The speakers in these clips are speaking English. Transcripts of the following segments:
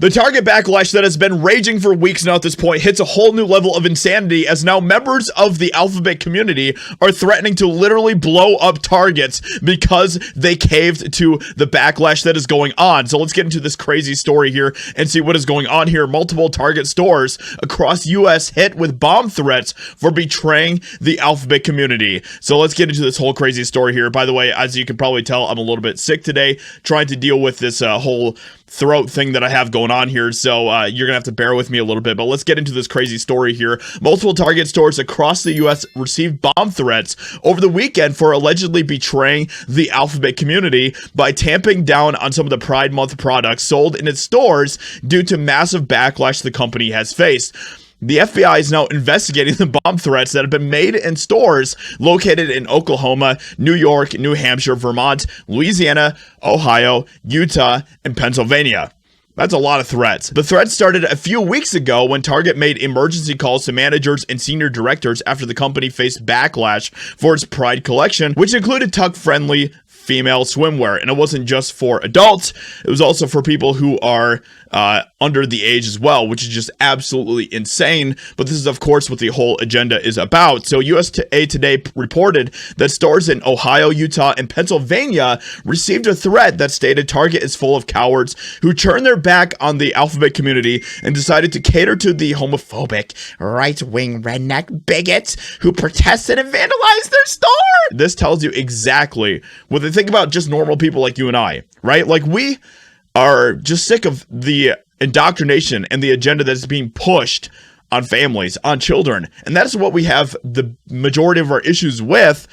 The Target backlash that has been raging for weeks now at this point hits a whole new level of insanity as now members of the Alphabet community are threatening to literally blow up Targets because they caved to the backlash that is going on. So let's get into this crazy story here and see what is going on here. Multiple Target stores across US hit with bomb threats for betraying the Alphabet community. So let's get into this whole crazy story here. By the way, as you can probably tell, I'm a little bit sick today, trying to deal with this whole throat thing that I have going on here, so you're gonna have to bear with me a little bit, but let's get into this crazy story here. Multiple Target stores across the US received bomb threats over the weekend for allegedly betraying the Alphabet community by tamping down on some of the Pride Month products sold in its stores due to massive backlash the company has faced. The FBI is now investigating the bomb threats that have been made in stores located in Oklahoma, New York, New Hampshire, Vermont, Louisiana, Ohio, Utah, and Pennsylvania. That's a lot of threats. The threats started a few weeks ago when Target made emergency calls to managers and senior directors after the company faced backlash for its Pride collection, which included tuck-friendly female swimwear. And it wasn't just for adults, it was also for people who are under the age as well, which is just absolutely insane. But this is, of course, what the whole agenda is about. So USA Today reported that stores in Ohio, Utah, and Pennsylvania received a threat that stated Target is full of cowards who turned their back on the Alphabet community and decided to cater to the homophobic, right-wing redneck bigots who protested and vandalized their store. This tells you exactly what they think about just normal people like you and I, right? Like, we are just sick of the indoctrination and the agenda that is being pushed on families, on children. And that is what we have the majority of our issues with.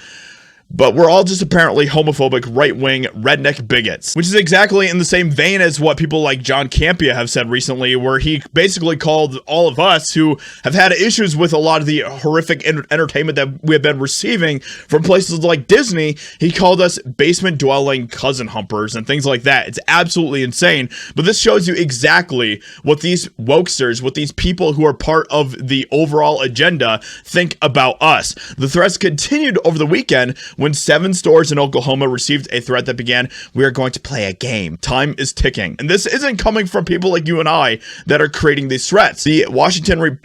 But we're all just apparently homophobic, right-wing, redneck bigots, which is exactly in the same vein as what people like John Campea have said recently, where he basically called all of us who have had issues with a lot of the horrific entertainment that we have been receiving from places like Disney. He called us basement-dwelling cousin humpers and things like that. It's absolutely insane. But this shows you exactly what these wokesters, what these people who are part of the overall agenda think about us. The threats continued over the weekend when 7 stores in Oklahoma received a threat that began, "We are going to play a game. Time is ticking." And this isn't coming from people like you and I that are creating these threats. The Washington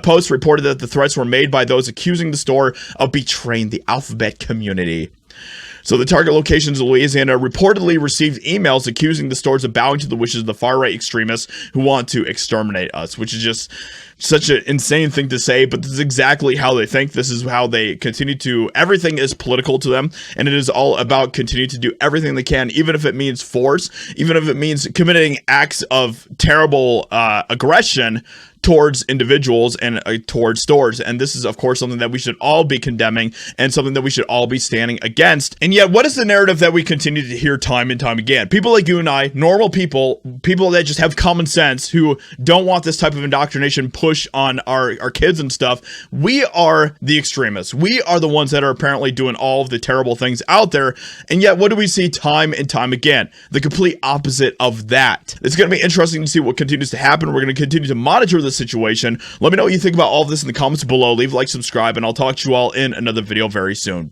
Post reported that the threats were made by those accusing the store of betraying the Alphabet community. So the Target locations in Louisiana reportedly received emails accusing the stores of bowing to the wishes of the far-right extremists who want to exterminate us, which is just such an insane thing to say, but this is exactly how they think. This is how they continue to, everything is political to them, and it is all about continuing to do everything they can, even if it means force, even if it means committing acts of terrible aggression towards individuals and towards stores. And this is, of course, something that we should all be condemning and something that we should all be standing against. And yet, what is the narrative that we continue to hear time and time again? People like you and I, normal people, people that just have common sense, who don't want this type of indoctrination push on our kids and stuff. We are the extremists. We are the ones that are apparently doing all of the terrible things out there. And yet, what do we see time and time again? The complete opposite of that. It's going to be interesting to see what continues to happen. We're going to continue to monitor the situation. Let me know what you think about all of this in the comments below. Leave a like, subscribe, and I'll talk to you all in another video very soon.